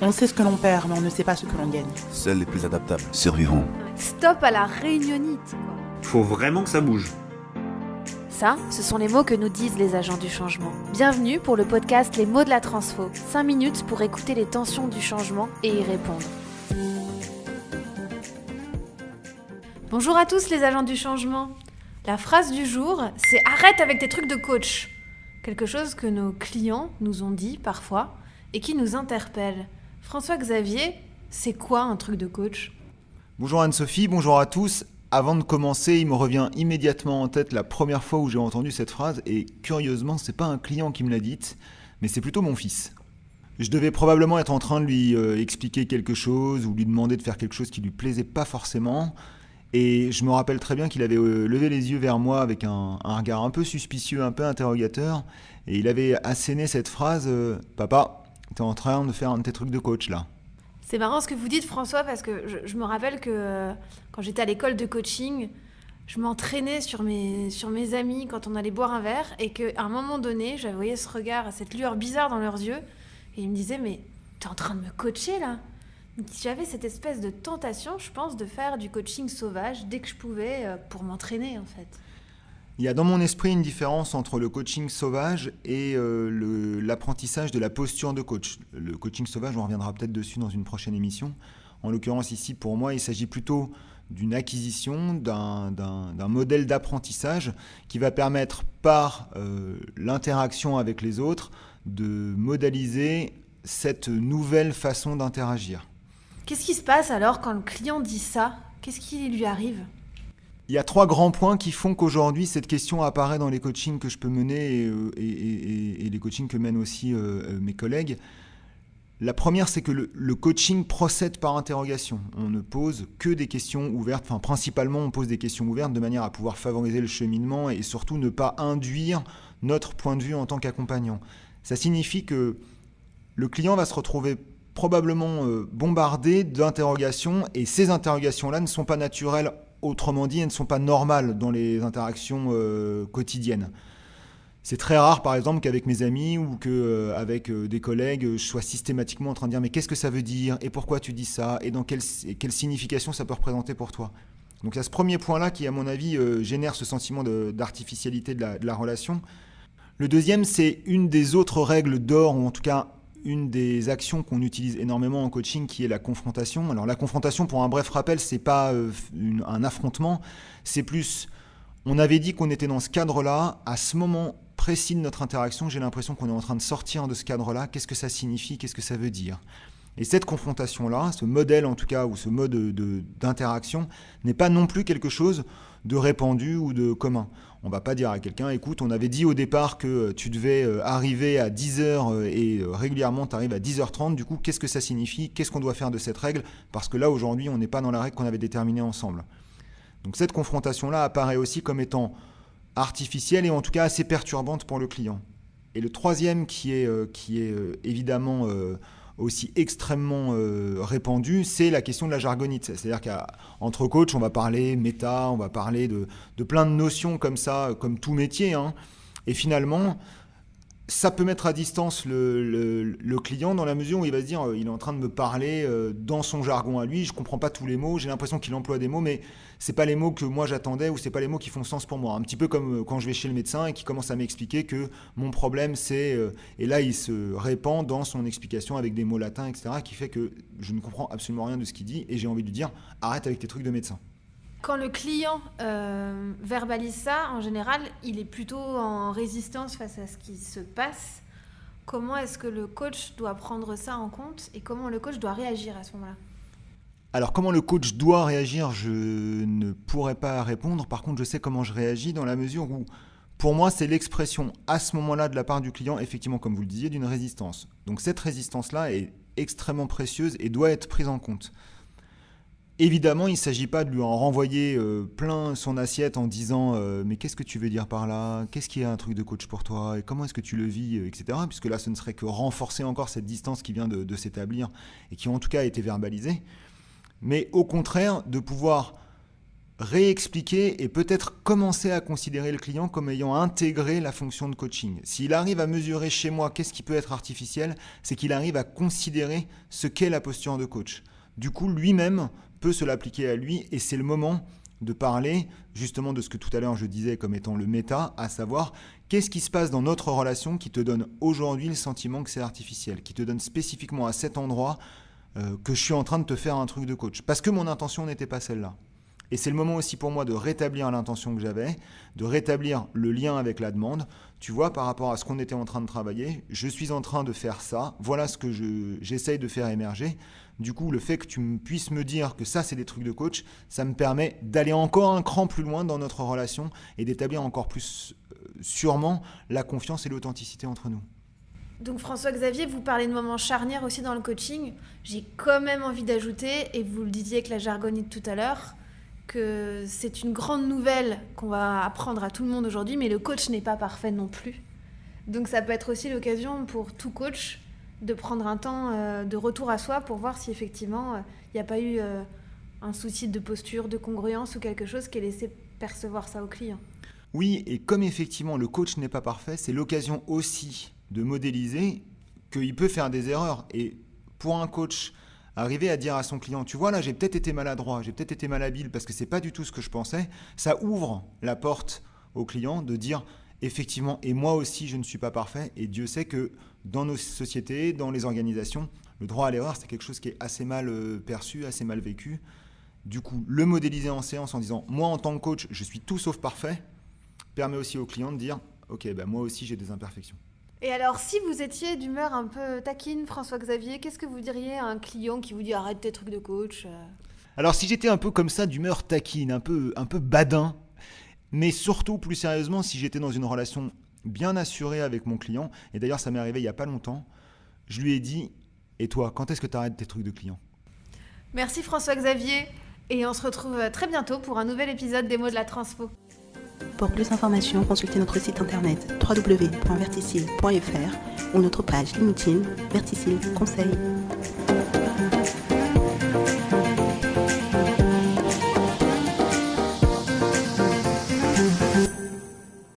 On sait ce que l'on perd, mais on ne sait pas ce que l'on gagne. Seuls les plus adaptables survivront. Stop à la réunionite, quoi. Faut vraiment que ça bouge. Ça, ce sont les mots que nous disent les agents du changement. Bienvenue pour le podcast Les mots de la transfo. 5 minutes pour écouter les tensions du changement et y répondre. Bonjour à tous les agents du changement. La phrase du jour, c'est « Arrête avec tes trucs de coach ». Quelque chose que nos clients nous ont dit parfois et qui nous interpelle. François-Xavier, c'est quoi un truc de coach ? Bonjour Anne-Sophie, bonjour à tous. Avant de commencer, il me revient immédiatement en tête la première fois où j'ai entendu cette phrase et curieusement, c'est pas un client qui me l'a dite, mais c'est plutôt mon fils. Je devais probablement être en train de lui expliquer quelque chose ou lui demander de faire quelque chose qui lui plaisait pas forcément. Et je me rappelle très bien qu'il avait levé les yeux vers moi avec un regard un peu suspicieux, un peu interrogateur. Et il avait asséné cette phrase « Papa, t'es en train de faire un de tes trucs de coach là ». C'est marrant ce que vous dites, François, parce que je me rappelle que quand j'étais à l'école de coaching, je m'entraînais sur mes amis quand on allait boire un verre et qu'à un moment donné, j'avais voyé ce regard, cette lueur bizarre dans leurs yeux et ils me disaient « Mais t'es en train de me coacher là ?» J'avais cette espèce de tentation, je pense, de faire du coaching sauvage dès que je pouvais pour m'entraîner en fait. Il y a dans mon esprit une différence entre le coaching sauvage et l'apprentissage de la posture de coach. Le coaching sauvage, on reviendra peut-être dessus dans une prochaine émission. En l'occurrence ici, pour moi, il s'agit plutôt d'une acquisition, d'un modèle d'apprentissage qui va permettre par l'interaction avec les autres de modéliser cette nouvelle façon d'interagir. Qu'est-ce qui se passe alors quand le client dit ça ? Qu'est-ce qui lui arrive ? Il y a 3 grands points qui font qu'aujourd'hui, cette question apparaît dans les coachings que je peux mener et les coachings que mènent aussi mes collègues. La première, c'est que le coaching procède par interrogation. On ne pose que des questions ouvertes, enfin principalement on pose des questions ouvertes de manière à pouvoir favoriser le cheminement et surtout ne pas induire notre point de vue en tant qu'accompagnant. Ça signifie que le client va se retrouver probablement bombardé d'interrogations et ces interrogations-là ne sont pas naturelles. Autrement dit, elles ne sont pas normales dans les interactions quotidiennes. C'est très rare, par exemple, qu'avec mes amis ou qu'avec des collègues, je sois systématiquement en train de dire « mais qu'est-ce que ça veut dire ? Et pourquoi tu dis ça ? Et dans quelle signification ça peut représenter pour toi ?» Donc il y a ce premier point-là qui, à mon avis, génère ce sentiment d'artificialité de la relation. Le deuxième, c'est une des autres règles d'or, ou en tout cas une des actions qu'on utilise énormément en coaching qui est la confrontation. Alors la confrontation, pour un bref rappel, c'est pas un affrontement, c'est plus, on avait dit qu'on était dans ce cadre-là, à ce moment précis de notre interaction, j'ai l'impression qu'on est en train de sortir de ce cadre-là, qu'est-ce que ça signifie, qu'est-ce que ça veut dire ? Et cette confrontation-là, ce modèle en tout cas, ou ce mode d'interaction, n'est pas non plus quelque chose de répandu ou de commun. On ne va pas dire à quelqu'un, écoute, on avait dit au départ que tu devais arriver à 10h et régulièrement tu arrives à 10h30, du coup, qu'est-ce que ça signifie ? Qu'est-ce qu'on doit faire de cette règle ? Parce que là, aujourd'hui, on n'est pas dans la règle qu'on avait déterminée ensemble. Donc cette confrontation-là apparaît aussi comme étant artificielle et en tout cas assez perturbante pour le client. Et le troisième qui est évidemment aussi extrêmement répandu, c'est la question de la jargonite. C'est-à-dire qu'entre coachs, on va parler méta, on va parler de plein de notions comme ça, comme tout métier. Hein. Et finalement, ça peut mettre à distance le client dans la mesure où il va se dire il est en train de me parler dans son jargon à lui, je ne comprends pas tous les mots, j'ai l'impression qu'il emploie des mots, mais ce n'est pas les mots que moi j'attendais ou ce n'est pas les mots qui font sens pour moi. Un petit peu comme quand je vais chez le médecin et qu'il commence à m'expliquer que mon problème c'est... et là il se répand dans son explication avec des mots latins, etc., qui fait que je ne comprends absolument rien de ce qu'il dit et j'ai envie de lui dire arrête avec tes trucs de médecin. Quand le client verbalise ça, en général, il est plutôt en résistance face à ce qui se passe. Comment est-ce que le coach doit prendre ça en compte et comment le coach doit réagir à ce moment-là ? Alors, comment le coach doit réagir, je ne pourrais pas répondre. Par contre, je sais comment je réagis dans la mesure où, pour moi, c'est l'expression à ce moment-là de la part du client, effectivement, comme vous le disiez, d'une résistance. Donc, cette résistance-là est extrêmement précieuse et doit être prise en compte. Évidemment, il ne s'agit pas de lui en renvoyer plein son assiette en disant « mais qu'est-ce que tu veux dire par là ? Qu'est-ce qui est un truc de coach pour toi ? Et comment est-ce que tu le vis ?» etc. Puisque là, ce ne serait que renforcer encore cette distance qui vient de s'établir et qui en tout cas a été verbalisée. Mais au contraire, de pouvoir réexpliquer et peut-être commencer à considérer le client comme ayant intégré la fonction de coaching. S'il arrive à mesurer chez moi qu'est-ce qui peut être artificiel, c'est qu'il arrive à considérer ce qu'est la posture de coach. Du coup, lui-même peut se l'appliquer à lui et c'est le moment de parler justement de ce que tout à l'heure je disais comme étant le méta, à savoir qu'est-ce qui se passe dans notre relation qui te donne aujourd'hui le sentiment que c'est artificiel, qui te donne spécifiquement à cet endroit que je suis en train de te faire un truc de coach. Parce que mon intention n'était pas celle-là. Et c'est le moment aussi pour moi de rétablir l'intention que j'avais, de rétablir le lien avec la demande. Tu vois, par rapport à ce qu'on était en train de travailler, je suis en train de faire ça, voilà ce que j'essaye de faire émerger. Du coup, le fait que tu puisses me dire que ça, c'est des trucs de coach, ça me permet d'aller encore un cran plus loin dans notre relation et d'établir encore plus sûrement la confiance et l'authenticité entre nous. Donc François-Xavier, vous parlez de moments charnières aussi dans le coaching. J'ai quand même envie d'ajouter, et vous le disiez avec la jargonite tout à l'heure, que c'est une grande nouvelle qu'on va apprendre à tout le monde aujourd'hui, mais le coach n'est pas parfait non plus. Donc ça peut être aussi l'occasion pour tout coach de prendre un temps de retour à soi pour voir si effectivement il n'y a pas eu un souci de posture, de congruence ou quelque chose qui ait laissé percevoir ça au client. Oui, et comme effectivement le coach n'est pas parfait, c'est l'occasion aussi de modéliser qu'il peut faire des erreurs. Et pour un coach, arriver à dire à son client, tu vois là, j'ai peut-être été maladroit, j'ai peut-être été malhabile parce que c'est pas du tout ce que je pensais, ça ouvre la porte au client de dire effectivement, et moi aussi je ne suis pas parfait, et Dieu sait que dans nos sociétés, dans les organisations, le droit à l'erreur c'est quelque chose qui est assez mal perçu, assez mal vécu. Du coup, le modéliser en séance en disant moi en tant que coach je suis tout sauf parfait, permet aussi au client de dire ok, bah, moi aussi j'ai des imperfections. Et alors, si vous étiez d'humeur un peu taquine, François-Xavier, qu'est-ce que vous diriez à un client qui vous dit « arrête tes trucs de coach ». Alors, si j'étais un peu comme ça, d'humeur taquine, un peu badin, mais surtout, plus sérieusement, si j'étais dans une relation bien assurée avec mon client, et d'ailleurs, ça m'est arrivé il n'y a pas longtemps, je lui ai dit « et toi, quand est-ce que tu arrêtes tes trucs de client ?» Merci François-Xavier, et on se retrouve très bientôt pour un nouvel épisode des mots de la transpo. Pour plus d'informations, consultez notre site internet www.verticile.fr ou notre page LinkedIn Verticile Conseil.